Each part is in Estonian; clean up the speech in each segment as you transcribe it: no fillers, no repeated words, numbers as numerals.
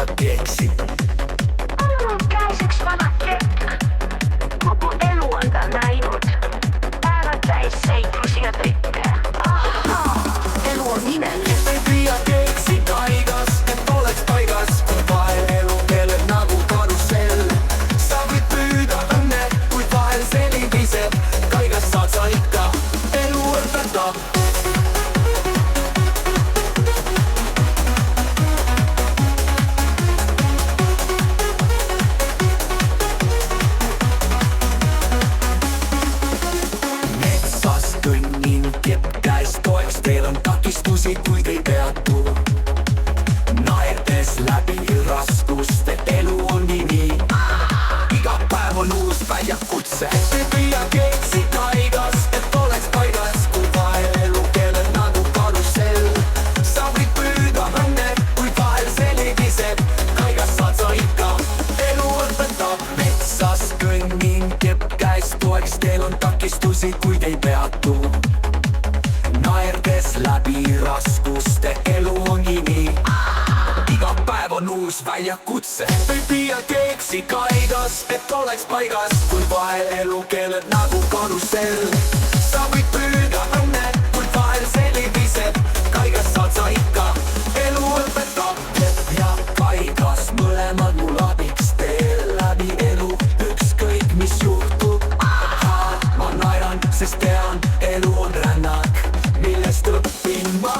ja keksi. Käiseks vana kekk. Kogu elu on ta näinud. Päevad täis seiklusi ja trikke. Ahaa, elu on imeline. Ei püüa keksi kaigas, et oleks paigas, kui vahel elu keeleb nagu karusell. Sa võid püüda õnne, kuid vahel see libiseb. Kaigast saad sa ikka, elu õpetab. Metsas kõnnin kepp käes toeks, teil on takistusi, kuid ei peatu. Naerdes läbi raskuste, elu on nii. Iga päev on uus väljakutse. Ei püüa keksi kaigas, et oleks paigas, kui vahel elu keeleb nagu karusell. Sa võid püüda õnne, kuid vahel see libiseb. Kaigast saad sa ikka, elu õpetab. Metsas kõnnin kepp käes toeks, teil on takistusi, kuid ei peatu. Naerdes läbi raskuste, elu on nii. Iga päev on uus väljakutse. Ei püüa keksi kaigas, et oleks paigas, kui vahel elu keeleb nagu karusell. Sa võid püüda õnne, kuid vahel see libiseb. Kaigast saad sa ikka, elu õpetab. Kepp ja kaigas, mõlemad mul abiks, teel läbi elu, ükskõik mis juhtub. Ma naeran, sest tean, elu on rännak, millest õpin ma.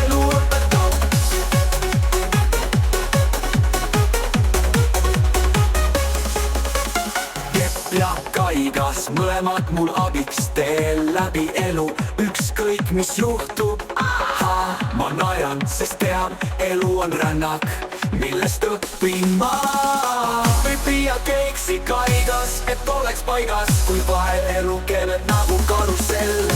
Elu õpetab. Kepp ja kaigas, mõlemad mul abiks, teel läbi elu, ükskõik mis juhtub. Ma naeran, sest tean, elu on rännak, millest õpin ma. Ei püüa keksi kaigas, et oleks paigas, kui vahel elu keeleb nagu karusell.